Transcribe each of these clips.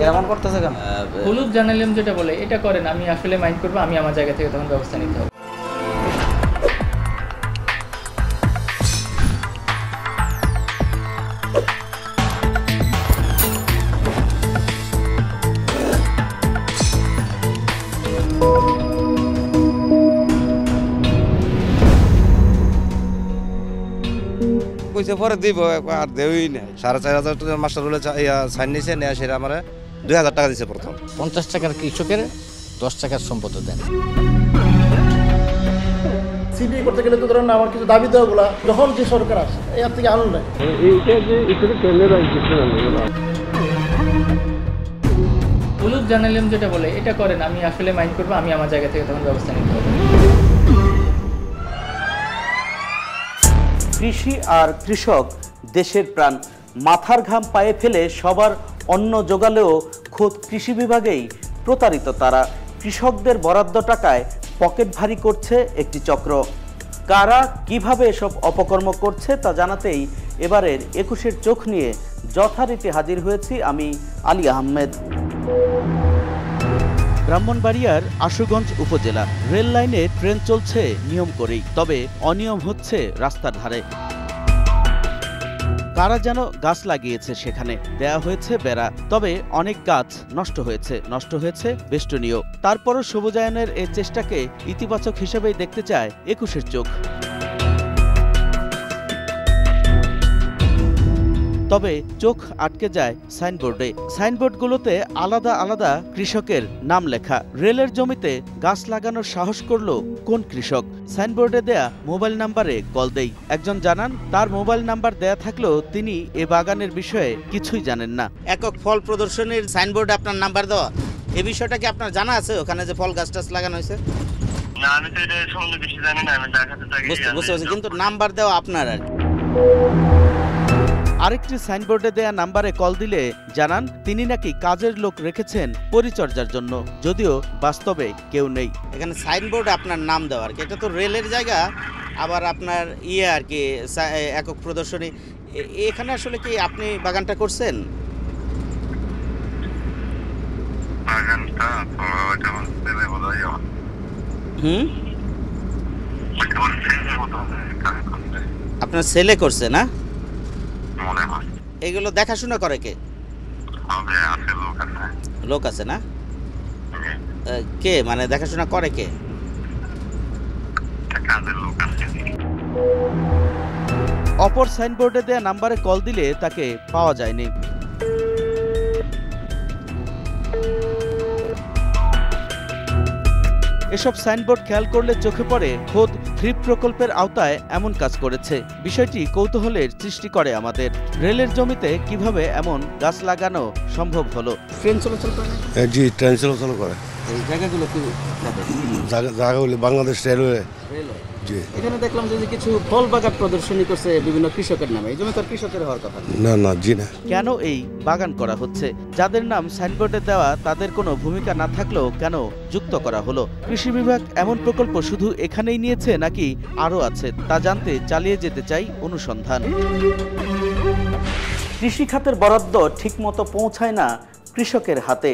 এমন করতেছে কেন? হলুদ জার্নালিজম যেটা বলে এটা করেন, আমি আসলে মাইন্ড করবো, আমি আমার জায়গা থেকে তখন ব্যবস্থা নিতে হবে। কইছে পরে দিব, আর দেওই নাই। 4,500 টাকা মাস্টার হলে সাইন নিয়েছে, নেওয়া সেটা আমার 2,000 টাকা দিচ্ছে প্রথম। 50 টাকার কৃষকের 10 টাকার সম্পদ দেন। সিবিআই করতে গেলে তো ধরেন আমার কিছু দাবি দেওয়াগুলা যখন যে সরকার আসে এর থেকে আনন্দ নেয়। হলুদ জার্নালিজম যেটা বলে এটা করেন, আমি আসলে মাইন্ড করবো, আমি আমার জায়গা থেকে তখন ব্যবস্থা নিতে হবে। কৃষি আর কৃষক দেশের প্রাণ। মাথার ঘাম পায়ে ফেলে সবার অন্ন জোগালেও খোদ কৃষি বিভাগেই প্রতারিত তারা। কৃষকদের বরাদ্দ টাকায় পকেট ভারী করছে একটি চক্র। কারা কিভাবে এসব অপকর্ম করছে তা জানাতেই এবারের 21-এর চোখ নিয়ে যথারীতি হাজির হয়েছি আমি আলী আহমেদ। ব্রাহ্মণবাড়িয়ার আশুগঞ্জ উপজেলা। রেল লাইনে ট্রেন চলছে নিয়ম করেই, তবে অনিয়ম হচ্ছে রাস্তার ধারে। কারা যেন গাছ লাগিয়েছে, সেখানে দেয়া হয়েছে বেড়া, তবে অনেক গাছ নষ্ট হয়েছে বেষ্টনীয়। তারপরও সবুজায়নের এই চেষ্টাকে ইতিবাচক হিসেবেই দেখতে চায় 21-এর চোখ। তবে চোখ আটকে যায় সাইনবোর্ডে। সাইনবোর্ডগুলোতে আলাদা আলাদা কৃষকের নাম লেখা। রেলের জমিতে গাছ লাগানোর সাহস করলো কোন কৃষক? সাইনবোর্ডে দেয়া মোবাইল নাম্বারে কল দেই। একজন জানান তার মোবাইল নাম্বার দেয়া থাকলেও তিনি এ বাগানের বিষয়ে কিছুই জানেন না। একক ফল প্রদর্শনীর সাইনবোর্ডে আপনার নাম্বার দেওয়া, এই বিষয়টা কি আপনার জানা আছে? ওখানে যে ফল গাছ টাছ লাগানো হয়েছে? না, আমি তো এটা সম্বন্ধে বেশি জানি না। আমি ঢাকাতে থাকি। বুঝতে পারছি, কিন্তু নাম্বার দেওয়া আপনার আর কি। আরেকটি সাইনবোর্ডে দেয়া নাম্বারে কল দিলে জানান তিনি নাকি কাজের লোক রেখেছেন পরিচর্যার জন্য, যদিও বাস্তবে কেউ নেই। এখানে সাইনবোর্ডে আপনার নাম দেওয়া আর কি, এটা তো রেলের জায়গা। আবার আপনার আর কি একক প্রদর্শনী, এখানে আসলে কি আপনি বাগানটা করছেন? বাগানটা তো ওটা আমার ছেলে বলাই। আপনার ছেলে করছে না? মনে হয়। এগুলো দেখাশোনা করে কে? লোক আছে না? কে মানে দেখাশোনা করে কে? অপর সাইনবোর্ডে দেয়া নাম্বারে কল দিলে তাকে পাওয়া যায়নি। এসব সাইনবোর্ড খেয়াল করলে চোখে পড়ে খোদ ফ্রি প্রকল্পের আওতায় এমন কাজ করেছে। বিষয়টি কৌতূহলের সৃষ্টি করে আমাদের। রেলের জমিতে কিভাবে এমন গাছ লাগানো সম্ভব হলো? ট্রেন চলাচল করে? জি, ট্রেন চলাচল করে। এই জায়গাগুলো কি জায়গাগুলি বাংলাদেশ রেলওয়ে। জি। এখানে দেখলাম যে কিছু ফল বাগান প্রদর্শনী করছে বিভিন্ন কৃষকের নামে। এই জমি তো কৃষকের হওয়ার কথা না, জি না। কেন এই বাগান করা হচ্ছে? যাদের নাম সাইনবোর্ডে দেওয়া তাদের কোনো ভূমিকা না থাকলেও কেন যুক্ত করা হলো? কৃষি বিভাগ এমন প্রকল্প শুধু এখানেই নিয়েছে নাকি আরও আছে তা জানতে চালিয়ে যেতে চাই অনুসন্ধান। কৃষি খাতের বরাদ্দ ঠিকমতো পৌঁছায় না কৃষকের হাতে,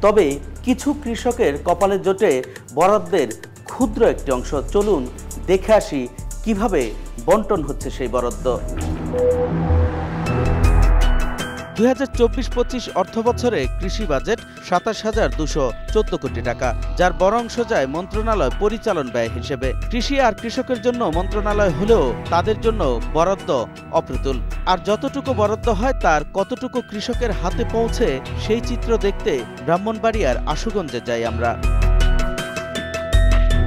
তবে কিছু কৃষকের কপালে জোটে বরাদ্দের ক্ষুদ্র একটি অংশ। চলুন দেখে আসি কিভাবে বন্টন হচ্ছে সেই বরাদ্দ। 2024-25 অর্থবছরে কৃষি বাজেট 27,214 কোটি টাকা, যার বড় অংশ যায় মন্ত্রণালয় পরিচালন ব্যয় হিসেবে। কৃষি আর কৃষকের জন্য মন্ত্রণালয় হলেও তাদের জন্য বরাদ্দ অপ্রতুল। আর যতটুকু বরাদ্দ হয় তার কতটুকু কৃষকের হাতে পৌঁছে সেই চিত্র দেখতে ব্রাহ্মণবাড়িয়ার আশুগঞ্জে যাই আমরা।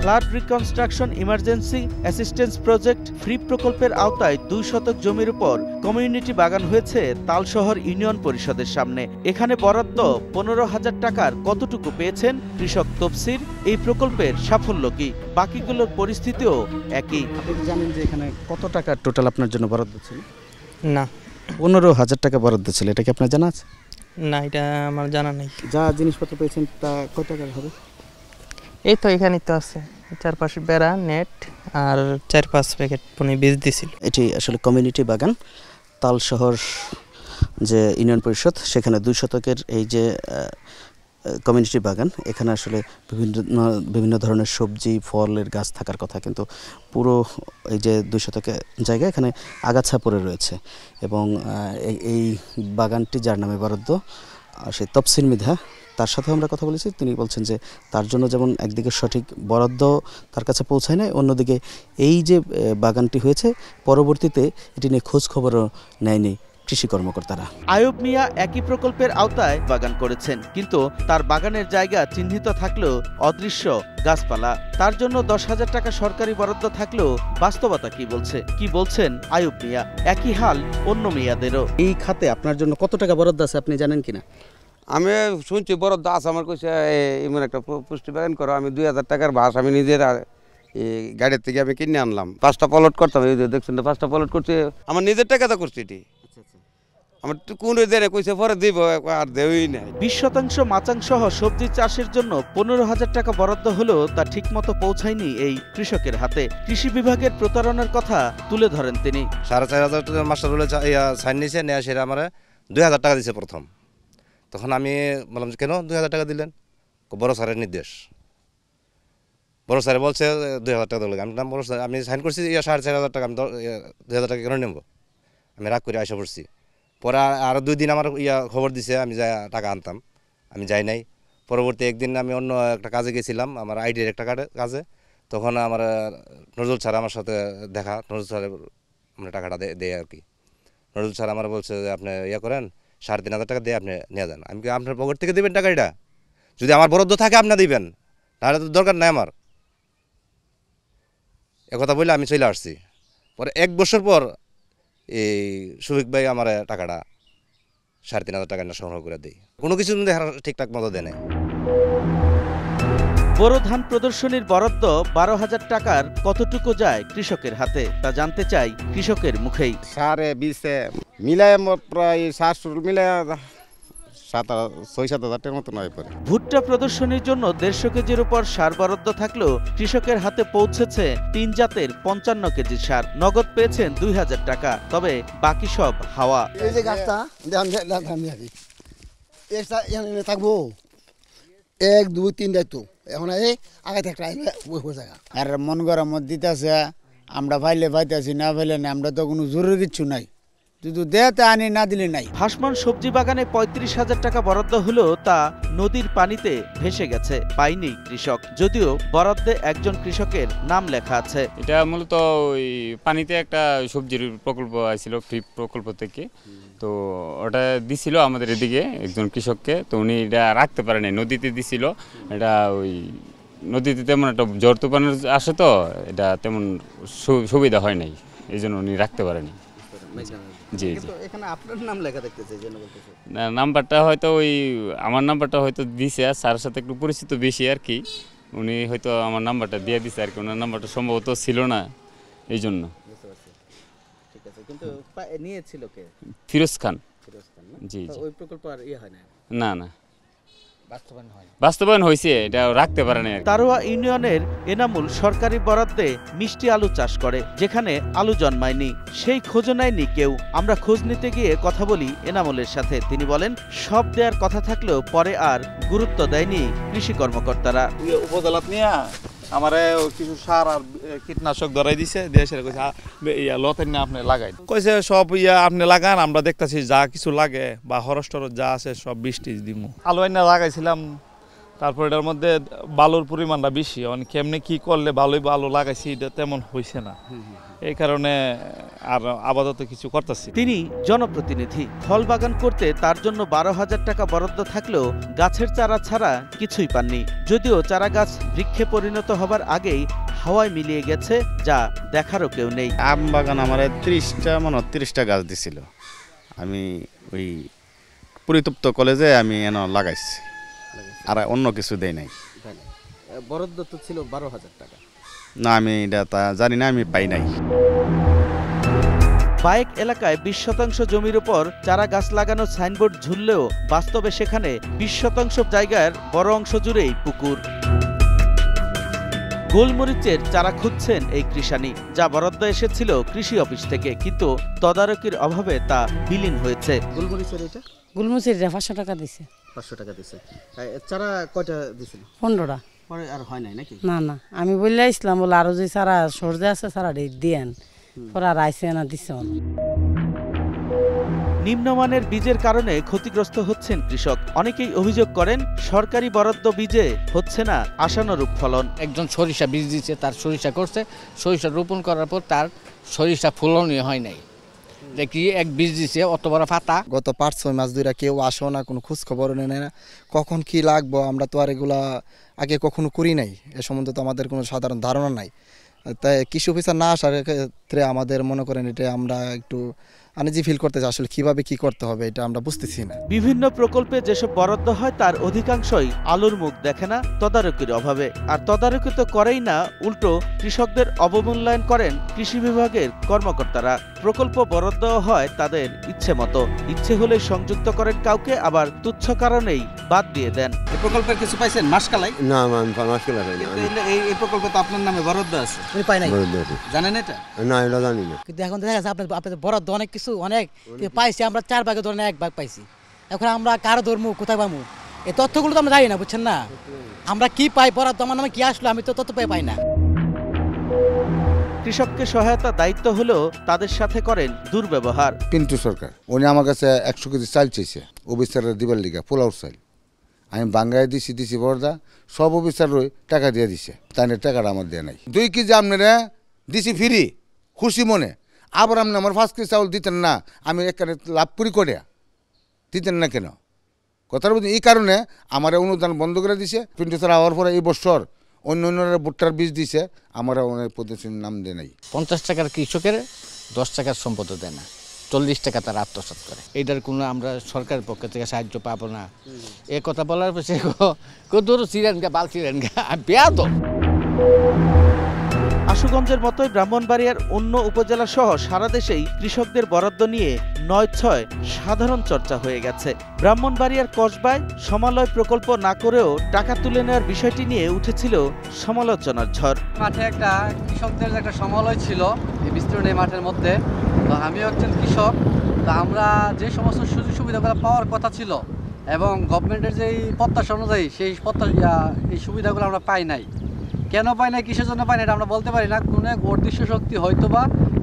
Flood reconstruction emergency assistance project free প্রকল্পের আওতায় 2 শতক জমির উপর কমিউনিটি বাগান হয়েছে তালশহর ইউনিয়ন পরিষদের সামনে। এখানে বরাদ্দ 15,000 টাকার কতটুকু পেয়েছেন কৃষক তফসির? এই প্রকল্পের সাফল্য কি? বাকিগুলোর পরিস্থিতিও একই। আপনি জানেন যে এখানে কত টাকা টোটাল আপনার জন্য বরাদ্দ ছিল? না, 15,000 টাকা বরাদ্দ ছিল। এটা কি আপনার জানা আছে? না, এটা আমার জানা নেই। যা জিনিসপত্র পেয়েছেন তা কত টাকার হবে? এই তো এখানেই তো আছে, 4 বেড়া, নেট আর 4-5 প্যাকেট বীজ দিছিল। এটি আসলে কমিউনিটি বাগান তালশহর যে ইউনিয়ন পরিষদ, সেখানে 2 শতকের এই যে কমিউনিটি বাগান, এখানে আসলে বিভিন্ন ধরনের সবজি ফলের গাছ থাকার কথা, কিন্তু পুরো এই যে 2 শতকের জায়গা এখানে আগাছা পড়ে রয়েছে। এবং এই বাগানটি যার নামে বরাদ্দ, সেই তফসিল মৃধা, তার সাথে আমরা কথা বলেছি। তিনি বলছেন যে তার জন্য যেমন একদিকে সঠিক বরাদ্দ তার কাছে পৌঁছায় নাই, অন্যদিকে এই যে বাগানটি হয়েছে পরবর্তীতে এটি নিয়ে খোঁজ খবরও নেয়নি কৃষি কর্মকর্তারা। আয়ুব মিয়া একই প্রকল্পের আওতায় বাগান করেছেন, কিন্তু তার বাগানের জায়গা চিহ্নিত থাকলেও অদৃশ্য গাছপালা। তার জন্য 10,000 টাকা সরকারি বরাদ্দ থাকলেও বাস্তবতা কি বলছেন আয়ুব মিয়া? একই হাল অন্য মিয়াদেরও। এই খাতে আপনার জন্য কত টাকা বরাদ্দ আছে আপনি জানেন কিনা? আমি শুনছি বরাদ্দ আছে, আমার কইছে এমন একটা পুষ্টি বাগান করো। আমি 2,000 টাকার বাস আমি নিজের গাড়ির থেকে আমি কিনে আনলাম। 5টা প্লট করতাম, এই দেখছেন 5টা প্লট করছে আমার নিজের টাকাতে করছি। এটি আমার কোন দেনে কইছে পরে দিব, আর দেওই নাই। 20 শতাংশ মাচাং সহ সবজি চাষের জন্য 15,000 টাকা বরাদ্দ হলেও তা ঠিকমতো পৌঁছায়নি এই কৃষকের হাতে। কৃষি বিভাগের প্রতারণার কথা তুলে ধরেন তিনি। 4,500 টাকা মাস্টার রুলে সাইন নিয়েছে, নেওয়া সেটা আমার 2,000 টাকা দিয়েছে প্রথম। তখন আমি বললাম যে কেন 2,000 টাকা দিলেন? বড় স্যারের নির্দেশ, বড় স্যারে বলছে 2,000 টাকা দিলেন। আমি বড় স্যার, আমি সাইন করছি 4,500 টাকা, আমি 2,000 টাকা কেন নেব? আমি রাগ করে আসা পড়ছি। পরে আরও 2 দিন আমার খবর দিছে, আমি যা টাকা আনতাম, আমি যাই নাই। পরবর্তী একদিন আমি অন্য একটা কাজে গেছিলাম, আমার আইডির একটা কাজে। তখন আমার নজরুল স্যার আমার সাথে দেখা, নজরুল স্যার মানে টাকাটা দেয় আর কি। নজরুল স্যার আমার বলছে যে আপনি করেন, 3,500 টাকা দিয়ে আপনি নিয়ে যান। আমি আপনার পকেট থেকে দেবেন টাকা? এটা যদি আমার বরাদ্দ থাকে আপনি দিবেন, তাহলে তো দরকার নাই আমার। একথা বলে আমি চলে আসছি। পরে 1 বছর পর এই শফিক ভাই আমার টাকাটা 3,500 টাকা সংগ্রহ করে দেয়। কোনো কিছু ঠিকঠাক মতো দেয় নাই। বোরো ধান প্রদর্শনীর বরাদ্দ 12,000 টাকার কতটুকু যায় কৃষকের হাতে, তা জানতে চাই কৃষকের মুখেই। সারে বিশে মিলায় প্রায় 700 মিলায় 6-7 হাজার টাকার মতো নয় পরে। ভুট্টা প্রদর্শনীর জন্য 150 কেজির উপর সার বরাদ্দ থাকলেও কৃষকের হাতে পৌঁছেছে 3 জাতের 55 কেজি সার। নগদ পেয়েছেন 2,000 টাকা, তবে বাকি সব হাওয়া। এই যে গাছটা থাকবো 1, 2, 3 দায়িত্ব এখন এই আগে থাকতে জায়গা আর মন গরম দিতেছে, আমরা পাইলে পাইতেছি, না পাইলে না। আমরা তো কোনো জরুরি কিছু নাই, শুধু দেতে আনি, না দিলে নাই। ভাসমান সবজি বাগানে 35,000 টাকা বরাদ্দ হলেও তা নদীর পানিতে ভেসে গেছে, পায়নি কৃষক। যদিও বরাদ্দে একজন কৃষকের নাম লেখা আছে। এটা মূলত ওই পানিতে একটা সবজির প্রকল্প আসছিল, ফ্রি প্রকল্প থেকে। তো ওটা দিছিল আমাদের এদিকে একজন কৃষককে, তো উনি এটা রাখতে পারেনি, নদীতে দিছিল। এটা ওই নদীতে তেমন একটা ঝড় তুফান আসে, তো এটা তেমন সুবিধা হয় নাই, এই জন্য উনি রাখতে পারেনি। জি জি, এখানে আপনার নাম লেখা দেখতেছে, এই জন্য বলতেছে। না, নাম্বারটা হয়তো ওই আমার নাম্বারটা হয়তো দিছে, আর স্যারের সাথে একটু পরিচিত বেশি আর কি। উনি হয়তো আমার নাম্বারটা দিয়ে দিছে আর কি, ওনার নাম্বারটা সম্ভবত ছিল না, এই জন্য। ঠিক আছে, কিন্তু নিয়েছিল কে? ফিরোজ খান। জি জি, ওই প্রকল্প আর হয় না? না না, বাস্তবায়ন হয়েছে, এটা রাখতে পারে না। তারোয়া ইউনিয়নের এনামুল সরকারি বরাদ্দে মিষ্টি আলু চাষ করে, যেখানে আলু জন্মায়নি, সেই খোঁজ নেয়নি কেউ। আমরা খোঁজ নিতে গিয়ে কথা বলি এনামুলের সাথে। তিনি বলেন সব দেওয়ার কথা থাকলেও পরে আর গুরুত্ব দেয়নি কৃষি কর্মকর্তারা। উপজেলা নিয়ে আমারে কিছু সার আর কীটনাশক ধরাই দিছে, দেশের কইছে লতেন না আপনি লাগাই, কইছে সব আপনি লাগান, আমরা দেখতেছি যা কিছু লাগে বা খরচ টরচ যা আছে সব 20 দিব। আলু আইনা লাগাইছিলাম, তারপর এটার মধ্যে বালুর পরিমাণটা বেশি, কেমনি কি করলে ভালোই আলু লাগাইছি, এটা তেমন হয়েছে না, এই কারণে আর আপাতত কিছু করতেছি। তিনি জনপ্রতিনিধি, ফল বাগান করতে তার জন্য 12,000 টাকা বরাদ্দ থাকলেও গাছের চারা ছাড়া কিছুই পাননি। যদিও চারা গাছ বৃক্ষে পরিণত হবার আগেই হাওয়ায় মিলিয়ে গেছে, যা দেখারও কেউ নেই। আম বাগান আমার 30টা গাছ দিছিল, আমি ওই পরিতপ্ত কলেজে আমি লাগাইছি, আর অন্য কিছু দেই নাই। বরাদ্দ তো ছিল 12,000 টাকা। না, আমি এটা জানি না, আমি পাই নাই। বায়েক এলাকায় 20 শতাংশ জমির উপর চারা গাছ লাগানো সাইনবোর্ড ঝুললেও বাস্তবে সেখানে 20 শতাংশ জায়গার বড় অংশ জুড়েই পুকুর। গোলমরিচের চারা খুঁজছেন এই কৃষানি, যা বরাদ্দ এসেছিল কৃষি অফিস থেকে, কিন্তু তদারকির অভাবে তা বিলীন হয়েছে। গোলমরিচের এটা গোলমরিচের 500 টাকা দিছে। 500 টাকা দিছে। চারা কয়টা দিছিল? 15টা। পরে আর হয় নাই নাকি? না না, আমি বললে ইসলাম বলে আরো যে সারা সরজে আছে সারা দিয়েন, পরে আর আইসে না দিছে। নিম্নমানের বীজের কারণে ক্ষতিগ্রস্ত হচ্ছেন কৃষক। অনেকেই অভিযোগ করেন সরকারি বরাদ্দ বীজে হচ্ছে না আশানুরূপ ফলন। একজন সরিষা বীজ দিচ্ছে, তার সরিষা করছে, সরিষা রোপণ করার পর তার সরিষা ফলনই হয় নাই। দেখি এক বীজ দিছে অত বড় পাতা। গত 5-6 মাস ধরে কেউ আসো না, কোনো খোঁজ খবর নেয় না, কখন কি লাগবো আমরা তো আর এগুলা আগে কখনো করি নাই, এ সম্বন্ধে তো আমাদের কোনো সাধারণ ধারণা নাই। তাই কৃষি অফিসার না আসার ক্ষেত্রে আমাদের মনে করেন এটা আমরা একটু আনইজি ফিল করতেছি, আসলে কিভাবে কি করতে হবে এটা আমরা বুঝতেছি না। বিভিন্ন প্রকল্পে যেসব বরাদ্দ হয় তার অধিকাংশই আলোর মুখ দেখে না তদারকির অভাবে। আর তদারকি তো করেই না, উল্টো কৃষকদের অবমূল্যায়ন করেন কৃষি বিভাগের কর্মকর্তারা। প্রকল্প বরাদ্দ হয় তাদের ইচ্ছে মতো, ইচ্ছে হলে সংযুক্ত করেন কাউকে, আবার তুচ্ছ কারণেই বাদ দিয়ে দেন। এই প্রকল্পের কিছু পাইছেন? মাসকালাই? না, মাসকালাই পাই না। এই প্রকল্প তো আপনার নামে বরাদ্দ আছে, আমি পাই নাই। জানেন এটা? না, এটা জানি না। কিন্তু এখন দেখা যাচ্ছে আপনাদের বরাদ্দ অনেক কিছু অনেক পাইছি, আমরা 4 ভাগে ধরে 1 ভাগ পাইছি। এখন আমরা কারো ধর্ম কোথায় পাবো এই তথ্যগুলো তো আমরা জানি না, বুঝছেন না? আমরা কি পাই, বরাদ্দ আমার নামে কি আসলো, আমি তো তথ্য পাই না। কৃষককে সহায়তা দায়িত্ব হলেও তাদের সাথে করেন দুর্ব্যবহার। পিন্টু সরকার উনি আমার কাছে 100 কেজি চাল চেয়েছে অফিসারের দিবার লিগা, পোলাও চাল। আমি বাঙ্গায় দিছি বড়দা, সব অফিসারই টাকা দিয়ে দিছে, তাই টাকাটা আমার দেয় নাই। 2 কেজি আপনারা দিছি ফ্রি খুশি মনে, আবার আপনি আমার 5 কেজি চাউল দিতেন না, আমি এখানে লাভ করি করে দিতেন না কেন? কথাটা বলছি, এই কারণে আমার অনুদান বন্ধ করে দিছে। পিন্টু স্যার হওয়ার পরে এই বছর অন্যান্যরা ভুট্টার বীজ দিছে, আমরা অনেক পদ্ধতির নাম দেয় নাই। 50 টাকার কৃষকের 10 টাকার সম্পদ দেয় না, 40 টাকা তারা আত্মসাৎ করে। এইটার কোনো আমরা সরকারের পক্ষ থেকে সাহায্য পাবো না। এ কথা বলার পর সে দূর ছিলেন গা বাল ছিলেন গা বেয়াদ। আশুগঞ্জের মতোই ব্রাহ্মণবাড়িয়ার অন্য উপজেলা সহ সারা দেশেই কৃষকদের বরাদ্দ নিয়ে 9-6 সাধারণ চর্চা হয়ে গেছে। ব্রাহ্মণবাড়িয়ার কসবায় সমালয় প্রকল্প না করেও টাকা তুলে নেওয়ার বিষয়টি নিয়ে উঠেছিল সমালোচনার ঝড়। মাঠে একটা কৃষকদের একটা সমালয় ছিল এই বিস্তীর্ণ মাঠের মধ্যে। তো আমিও একজন কৃষক, তো আমরা যে সমস্ত সুযোগ সুবিধাগুলো পাওয়ার কথা ছিল এবং গভর্নমেন্টের যেই প্রত্যাশা অনুযায়ী সেই এই সুবিধাগুলো আমরা পাই নাই। কেন পাই না, কিসের জন্য পাই না, এটা আমরা বলতে পারি না। কোনো এক অদৃশ্য শক্তি হয়তোবা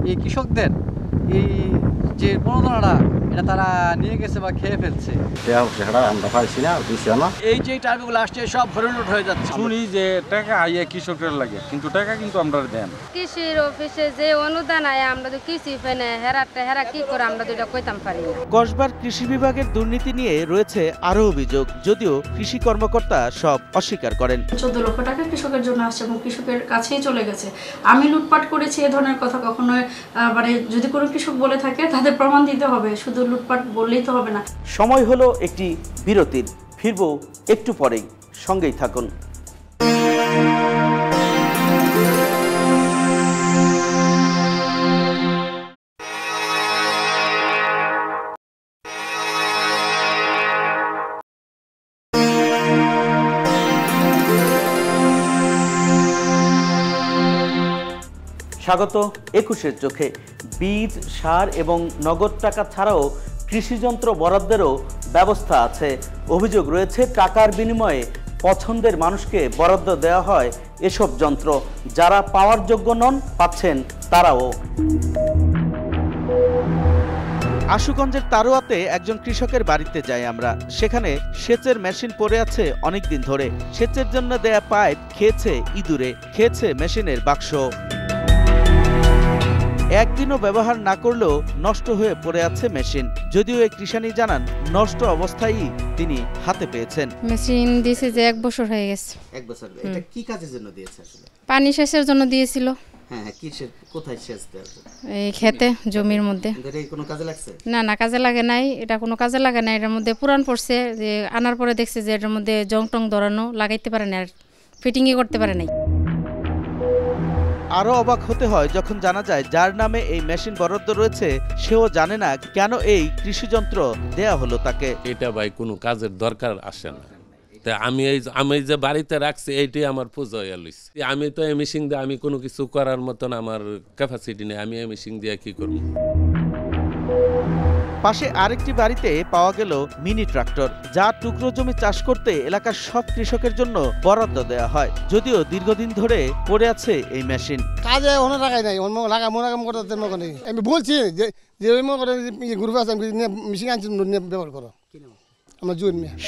এই কৃষকদের এই যে প্রণোদনাটা এটা তারা নিয়ে গেছে বা খেয়ে ফেলছে। আমরা পাইছি না, এই যে টাকাগুলো আসছে সব হরিলুট হয়ে যাচ্ছে। শুনি যে টাকা আইয়া কৃষকের লাগে, কিন্তু টাকা কিন্তু আমরা দেন। কৃষির অফিসে যে অনুদান আয় আমরা তো কিছুই পাই না, হেরা কি করে আমরা তো এটা কইতাম পারি না। কসবার কৃষি বিভাগের দুর্নীতি নিয়ে রয়েছে আরো অভিযোগ, যদিও কৃষি কর্মকর্তা সব অস্বীকার করেন। 14 লক্ষ টাকা কৃষকের জন্য আসছে এবং কৃষকের কাছেই চলে গেছে। আমি লুটপাট করেছি এ ধরনের কথা কখনো, মানে যদি কোনো কৃষক বলে থাকে তাদের প্রমাণ দিতে হবে, শুধু লুটপাট বললেই তো হবে না। সময় হলো একটি বিরতির, ফিরবো একটু পরেই, সঙ্গেই থাকুন। স্বাগত 21-এর চোখে। বীজ, সার এবং নগদ টাকা ছাড়াও কৃষিযন্ত্র বরাদ্দেরও ব্যবস্থা আছে। অভিযোগ রয়েছে টাকার বিনিময়ে পছন্দের মানুষকে বরাদ্দ দেওয়া হয় এসব যন্ত্র। যারা পাওয়ার যোগ্য নন পাচ্ছেন তারাও। আশুগঞ্জের তারোয়াতে একজন কৃষকের বাড়িতে যাই আমরা। সেখানে সেচের মেশিন পড়ে আছে অনেক দিন ধরে। সেচের জন্য দেয়া পাইপ খেয়েছে ইঁদুরে, খেয়েছে মেশিনের বাক্স। একদিনও ব্যবহার না করলেও নষ্ট হয়ে পড়ে আছে মেশিন। যদিও এই কৃষানি জানান নষ্ট অবস্থায় তিনি হাতে পেয়েছেন। মেশিন দিয়েছে যে 1 বছর হয়ে গেছে। 1 বছর। এটা কি কাজের জন্য দিয়েছে আসলে? পানি সেচের জন্য দিয়েছিল। হ্যাঁ, কিসের কোথায় সেচ দেওয়া? এই খেতে জমির মধ্যে। এটা কোনো কাজে লাগছে? না কাজে লাগে নাই, এটা কোনো কাজে লাগে না। এটার মধ্যে পুরান পড়ছে, যে আনার পরে দেখছে যে এটার মধ্যে জং টং ধরানো, লাগাইতে পারে না, আর ফিটিংই করতে পারে নাই। আরো অবাক হতে হয় যখন জানা যায় যার নামে এই মেশিন বরাদ্দ রয়েছে সেও জানে না কেন এই কৃষিযন্ত্র দেয়া হলো তাকে। এটা ভাই কোনো কাজের দরকার আসে না, তা আমি যে বাড়িতে রাখছি এইটাই আমার পুজো হয়ে লইছে। আমি তো এই মেশিন দিয়ে আমি কোনো কিছু করার মতন আমার ক্যাপাসিটি নেই, আমি এই মেশিন দিয়ে কি করব। পাশে আরেকটি বাড়িতে পাওয়া গেল মিনি ট্রাক্টর, যা টুকরো জমি চাষ করতে এলাকার সব কৃষকের জন্য বরাদ্দ দেওয়া হয়। যদিও দীর্ঘদিন ধরে পড়ে আছে এই মেশিন। কাজে অন্য টাকাই নাই, অন্য লাগা মনে করতে নেই। আমি বলছি যে গ্রুপ আছে মেশিন আনছি ব্যবহার করো।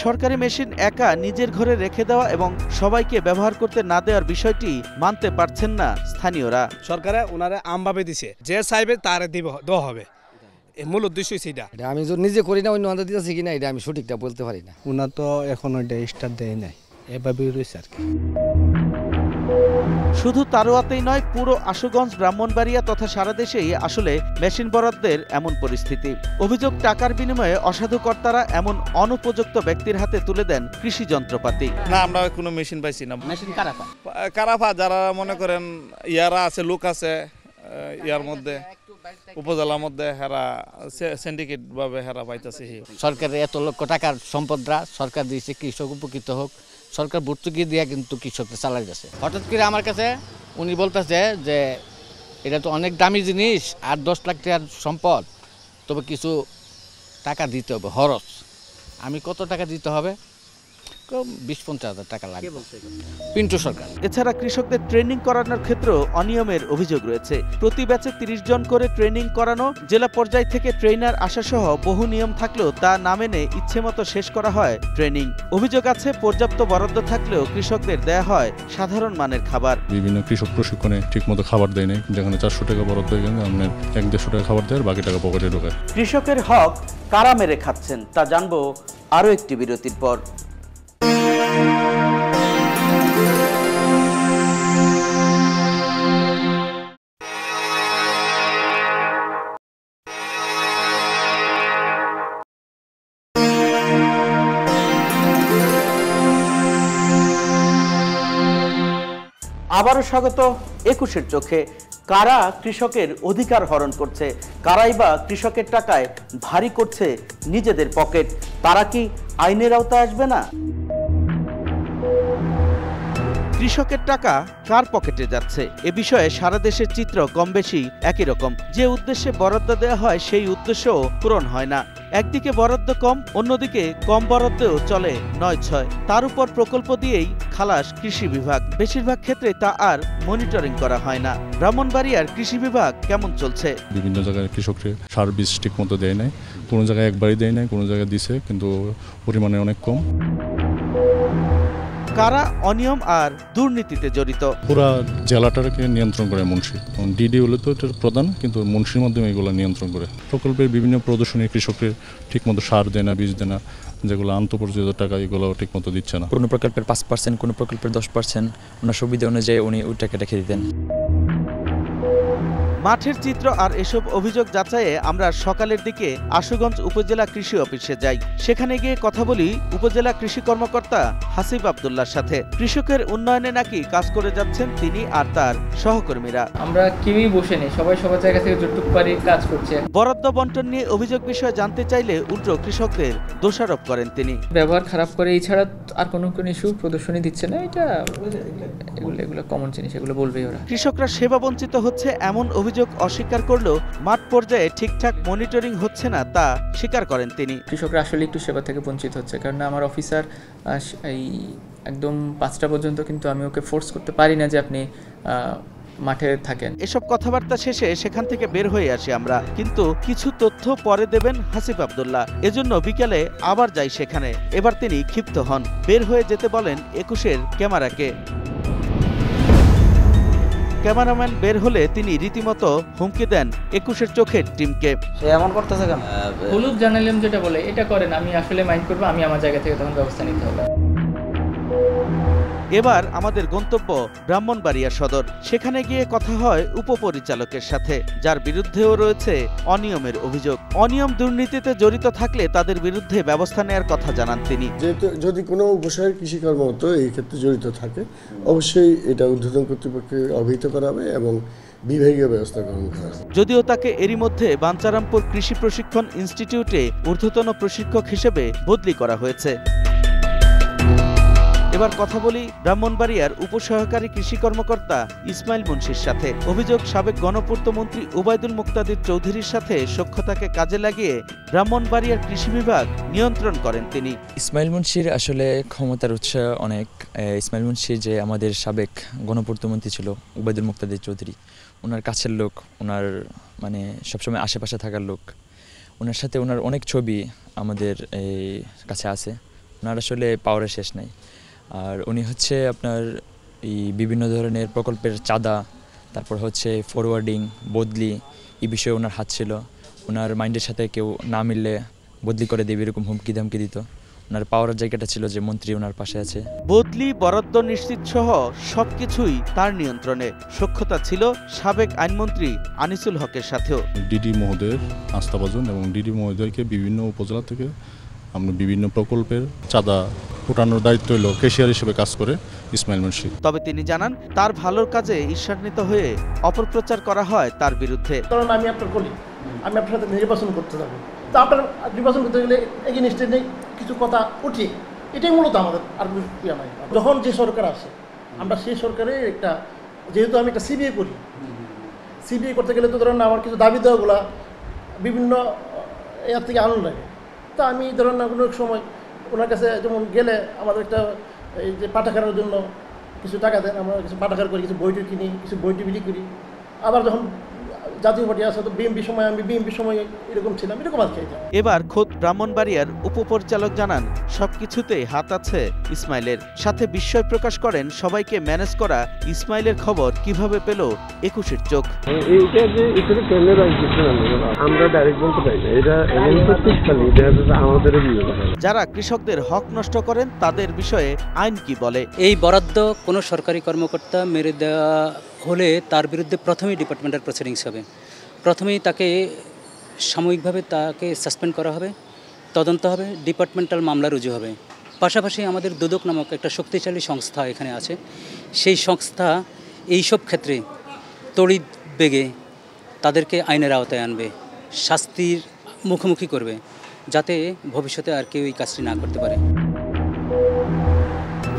সরকারি মেশিন একা নিজের ঘরে রেখে দেওয়া এবং সবাইকে ব্যবহার করতে না দেওয়ার বিষয়টি মানতে পারছেন না স্থানীয়রা। সরকারে ওনারা আমভাবে দিছে, যে চাইবে তারে দেওয়া হবে, মূল উদ্দেশ্য সেটা। আমি যদি নিজে করি না অন্য আন্দাজ দিতেছি কিনা এটা আমি সঠিকটা বলতে পারি না। ওনার তো এখন ওইটা স্টার্ট দেয় নাই, এভাবেই রয়েছে আর কি। শুধু তারোয়াতেই নয়, পুরো আশুগঞ্জ, ব্রাহ্মণবাড়িয়া তথা সারা দেশেই আসলে মেশিন বরাদ্দের এমন পরিস্থিতি। অভিযোগ, টাকার বিনিময়ে অসাধু কর্তারা এমন অনুপযুক্ত ব্যক্তির হাতে তুলে দেন কৃষি যন্ত্রপাতি। না, আমরা কোনো মেশিন পাইছি না। মেশিন কারাপা কারাপা যারা মনে করেন ইয়ারা আছে, লোক আছে ইয়ার মধ্যে উপজেলার মধ্যে হেরা সিন্ডিকেট ভাবে হেরা পাইতেছে। সরকারের এত লক্ষ টাকার সম্পদরা সরকার দিয়েছে, কৃষক উপকৃত হোক। সরকার ভর্তুকি দিয়ে কিন্তু কৃষককে চালাই যাচ্ছে। হঠাৎ করে আমার কাছে উনি বলতেছে যে এটা তো অনেক দামি জিনিস, 8-10 লাখ টাকার সম্পদ, তবে কিছু টাকা দিতে হবে খরচ। আমি কত টাকা দিতে হবে? 20-50 হাজার টাকা লাগবে। পিন্টু সরকার। এছাড়া কৃষকদের ট্রেনিং করানোর ক্ষেত্রেও অনিয়মের অভিযোগ রয়েছে। প্রতি ব্যাচে 30 জন করে ট্রেনিং করানো, জেলা পর্যায় থেকে ট্রেনার আসা সহ বহু নিয়ম থাকলেও তা না মেনে ইচ্ছেমতো শেষ করা হয় ট্রেনিং। অভিযোগ আছে, পর্যাপ্ত বরাদ্দ থাকলেও কৃষকদের দেয়া হয় সাধারণ মানের খাবার। বিভিন্ন কৃষক প্রশিক্ষণে ঠিকমতো খাবার দেয় নাই, যেখানে 400 টাকা বরাদ্দ হয়ে গেলে আপনার 1-150 টাকা খাবার দেয়, বাকি টাকা পকেটে ঢোকায়। কৃষকের হক কারা মেরে খাচ্ছেন তা জানবো আরও একটি বিরতির পর। আবারও স্বাগত 21-এর চোখে। কারা কৃষকের অধিকার হরণ করছে, কারাই বা কৃষকের টাকায় ভারী করছে নিজেদের পকেট, তারা কি আইনের আওতায় আসবে না? কৃষকের টাকা কার পকেটে যাচ্ছে এ বিষয়ে সারা দেশের চিত্র কম বেশি একই রকম। যে উদ্দেশ্যে বরাদ্দ দেওয়া হয় সেই উদ্দেশ্যও পূরণ হয় না। একদিকে বরাদ্দ কম, অন্যদিকে কম বরাদ্দেও চলে 9-6। তার উপর প্রকল্প দিয়েই খালাস কৃষি বিভাগ। বেশিরভাগ ক্ষেত্রে তা আর মনিটরিং করা হয় না। ব্রাহ্মণবাড়িয়ার কৃষি বিভাগ কেমন চলছে? বিভিন্ন জায়গায় কৃষককে সার বীজ ঠিক মতো দেয় নাই, কোনো জায়গায় একবারই দেয় নাই, কোনো জায়গায় দিছে কিন্তু পরিমাণে অনেক কম। কারা অনিয়ম আর দুর্নীতিতে জড়িত? পুরা জেলাটাকে নিয়ন্ত্রণ করে মুন্সি। ডিডি হলে তো এটা প্রধান, কিন্তু মুন্সির মাধ্যমে এগুলো নিয়ন্ত্রণ করে। প্রকল্পের বিভিন্ন প্রদর্শনী কৃষকের ঠিকমতো সার দেয় না, বীজ দেয় না, যেগুলো আন্তঃপর্যায়িত টাকা এগুলো ঠিকমতো দিচ্ছে না। কোনো প্রকল্পের 5%, কোনো প্রকল্পের 10%, ওনার সুবিধা অনুযায়ী উনি ওই টাকাটা রেখে দিতেন। মাঠের চিত্র আর এসব অভিযোগ যাচাইয়ে আমরা সকালের দিকে আশুগঞ্জ উপজেলা কৃষি অফিসে যাই। সেখানে গিয়ে কথা বলি উপজেলা কৃষি কর্মকর্তা হাসিব আব্দুল্লাহর সাথে। কৃষকের উন্নয়নে নাকি কাজ করে যাচ্ছেন তিনি আর তার সহকর্মীরা। আমরা কেউই বসে নেই, সবাই সবার জায়গা থেকে যতটুকু পারি কাজ করছে। বরাদ্দ বন্টন নিয়ে অভিযোগ বিষয়ে জানতে চাইলে উল্টো কৃষকদের দোষারোপ করেন তিনি। ব্যবহার খারাপ করে, এছাড়া আর কোনো ইস্যু প্রদর্শনী দিচ্ছে না, এটা এগুলো কমন জিনিস, এগুলো বলবেই ওরা। কৃষকরা সেবা বঞ্চিত হচ্ছে এমন অভিযোগ অস্বীকার করলেও মাঠ পর্যায়ে ঠিকঠাক মনিটরিং হচ্ছে না তা স্বীকার করেন তিনি। কৃষকরা আসলে একটু সেবা থেকে বঞ্চিত হচ্ছে, কারণ আমার অফিসার এই একদম 5টা পর্যন্ত কিন্তু আমি ওকে ফোর্স করতে পারি না যে আপনি মাঠে থাকেন। এসব কথাবার্তা শেষে সেখান থেকে বের হয়ে আসি আমরা, কিন্তু কিছু তথ্য পরে দেবেন হাসিব আব্দুল্লাহ। এজন্য বিকেলে আবার যাই সেখানে। এবার তিনি ক্ষিপ্ত হন, বের হয়ে যেতে বলেন 21-এর ক্যামেরাকে। ক্যামেরাম্যান বের হলে তিনি রীতিমতো হুমকি দেন 21-এর চোখের টিমকে। সে এমন করতেছে কেন? হলুদ জার্নালিজম যেটা বলে এটা করেন, আমি আসলে মাইন্ড করবো, আমি আমার জায়গা থেকে তখন ব্যবস্থা নিতে হবে। এবার আমাদের গন্তব্য ব্রাহ্মণবাড়িয়া সদর। সেখানে গিয়ে কথা হয় উপপরিচালকের সাথে, যার বিরুদ্ধেও রয়েছে অনিয়মের অভিযোগ। অনিয়ম দুর্নীতিতে জড়িত থাকলে তাদের বিরুদ্ধে ব্যবস্থা নেওয়ার কথা জানান তিনি। যেহেতু যদি কোনো উপসারের কৃষি কর্মরত এই ক্ষেত্রে জড়িত থাকে, অবশ্যই এটা ঊর্ধ্বতন কর্তৃপক্ষকে অবহিত করা হবে এবং বিভাগীয় ব্যবস্থা গ্রহণ করা হবে। যদিও তাকে এরই মধ্যে বাঞ্চারামপুর কৃষি প্রশিক্ষণ ইনস্টিটিউটে ঊর্ধ্বতন প্রশিক্ষক হিসেবে বদলি করা হয়েছে। এবার কথা বলি ব্রাহ্মণবাড়িয়ার উপসহকারী কৃষি কর্মকর্তা ইসমাইল মুন্সির সাথে। অভিযোগ, সাবেক গণপূর্ত মন্ত্রী ওবায়দুল মুক্তাদির চৌধুরীর সাথে সখ্যতাকে কাজে লাগিয়ে ব্রাহ্মণবাড়িয়ার কৃষি বিভাগ নিয়ন্ত্রণ করেন তিনি। ইসমাইল মুন্সির আসলে ক্ষমতার উৎস অনেক। ইসমাইল মুন্সি যে আমাদের সাবেক গণপূর্ত মন্ত্রী ছিল ওবায়দুল মুক্তাদির চৌধুরী, ওনার কাছের লোক, ওনার মানে সবসময় আশেপাশে থাকার লোক, ওনার সাথে ওনার অনেক ছবি আমাদের এই কাছে আছে। ওনার আসলে পাওয়ারের শেষ নাই। আর উনি হচ্ছে আপনার এই বিভিন্ন ধরনের প্রকল্পের চাঁদা, তারপর হচ্ছে ফরওয়ার্ডিং, বদলি, এই বিষয়ে ওনার হাত ছিল। ওনার মাইন্ডের সাথে কেউ না মিললে বদলি করে দেবে এরকম হুমকি ধামকি দিত। ওনার পাওয়ারের জায়গাটা ছিল যে মন্ত্রী ওনার পাশে আছে। বদলি, বরাদ্দ নিশ্চিত সহ সবকিছুই তার নিয়ন্ত্রণে। সখ্যতা ছিল সাবেক আইনমন্ত্রী আনিসুল হকের সাথেও। ডিডি মহোদয়ের আস্থাভাজন এবং ডিডি মহোদয়কে বিভিন্ন উপজেলা থেকে আমরা বিভিন্ন প্রকল্পের চাঁদা ওঠানোর দায়িত্ব হলো ক্যাশিয়ার হিসেবে কাজ করে ইসমাইল মুন্সি। তবে তিনি জানান, তার ভালোর কাজে ঈর্ষান্বিত হয়ে অপপ্রচার করা হয় তার বিরুদ্ধে। কারণ আমি আপনার কলি, আমি আপনার সাথে নির্বাচন করতে যাবো, তো আপনার নির্বাচন করতে গেলে এগেইনস্টে নেই কিছু কথা উঠি, এটাই মূলত আমাদের আর ক্রিয়া নাই। যখন যে সরকার আসে আমরা সেই সরকারের একটা, যেহেতু আমি একটা সিবিআই করি, সিবিআই করতে গেলে তো ধরেন আমার কিছু দাবি দেওয়াগুলা বিভিন্ন এর থেকে আনন্দ লাগে। তা আমি ধরেন না কোনো সময় ওনার কাছে যেমন গেলে আমাদের একটা এই যে পাঠাগারের জন্য কিছু টাকা দেন, আমরা কিছু পাঠাগার করি, কিছু বইটি কিনি, কিছু বইটি বিলি করি। আবার যখন জাতীয় পার্টি আসে তো বিএমপি সময় আমি বিএমপি সময় এরকম ছিলাম, এরকম আর কি। এবার খোদ ব্রাহ্মণবাড়িয়ার উপপরিচালক জানান, সবকিছুতেই হাত আছে ইসমাইলের। সাথে বিস্ময় প্রকাশ করেন সবাইকে ম্যানেজ করা ইসমাইলের খবর কিভাবে পেল 21-এর চোখ। যারা কৃষকদের হক নষ্ট করেন তাদের বিষয়ে আইন কি বলে? এই বরাদ্দ কোনো সরকারি কর্মকর্তা মেরে দেওয়া হলে তার বিরুদ্ধে প্রথমেই ডিপার্টমেন্টাল প্রসিডিংস হবে। প্রথমেই তাকে সাময়িকভাবে তাকে সাসপেন্ড করা হবে, তদন্ত হবে, ডিপার্টমেন্টাল মামলা রুজু হবে। পাশাপাশি আমাদের দুদক নামক একটা শক্তিশালী সংস্থা এখানে আছে, সেই সংস্থা এইসব ক্ষেত্রে তড়িৎ বেগে তাদেরকে আইনের আওতায় আনবে, শাস্তির মুখোমুখি করবে, যাতে ভবিষ্যতে আর কেউ এই কাজটি না করতে পারে।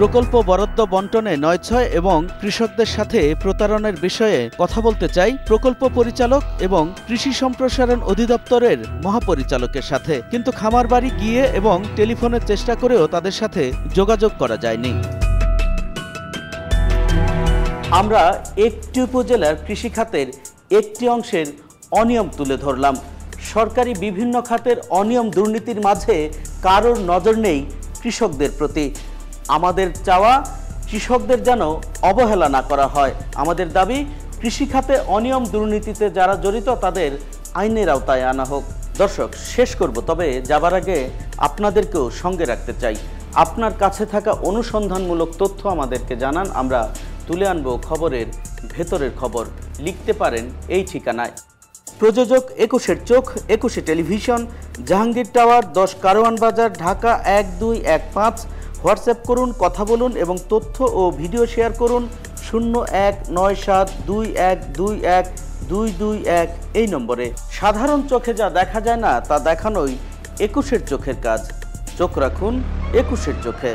প্রকল্প বরাদ্দ বন্টনে ৯/৬ এবং কৃষকদের সাথে প্রতারণার বিষয়ে কথা বলতে চাই প্রকল্প পরিচালক এবং কৃষি সম্প্রসারণ অধিদপ্তরের মহাপরিচালকের সাথে, কিন্তু খামার বাড়ি গিয়ে এবং টেলিফোনের চেষ্টা করেও তাদের সাথে যোগাযোগ করা যায়নি। আমরা একটি উপজেলার কৃষি খাতের একটি অংশের অনিয়ম তুলে ধরলাম। সরকারি বিভিন্ন খাতের অনিয়ম দুর্নীতির মাঝে কারোর নজর নেই কৃষকদের প্রতি। আমাদের চাওয়া, কৃষকদের যেন অবহেলা না করা হয়। আমাদের দাবি, কৃষি খাতে অনিয়ম দুর্নীতিতে যারা জড়িত তাদের আইনের আওতায় আনা হোক। দর্শক, শেষ করব, তবে যাবার আগে আপনাদেরকেও সঙ্গে রাখতে চাই। আপনার কাছে থাকা অনুসন্ধানমূলক তথ্য আমাদেরকে জানান, আমরা তুলে আনব খবরের ভেতরের খবর। লিখতে পারেন এই ঠিকানায়। প্রযোজক 21-এর চোখ, 21 টেলিভিশন, জাহাঙ্গীর টাওয়ার, 10 কারওয়ান বাজার, ঢাকা 1215। হোয়াটসঅ্যাপ করুন, কথা বলুন এবং তথ্য ও ভিডিও শেয়ার করুন 019721212221 এই নম্বরে। সাধারণ চোখে যা দেখা যায় না তা দেখানোই 21-এর চোখের কাজ। চোখ রাখুন 21-এর চোখে।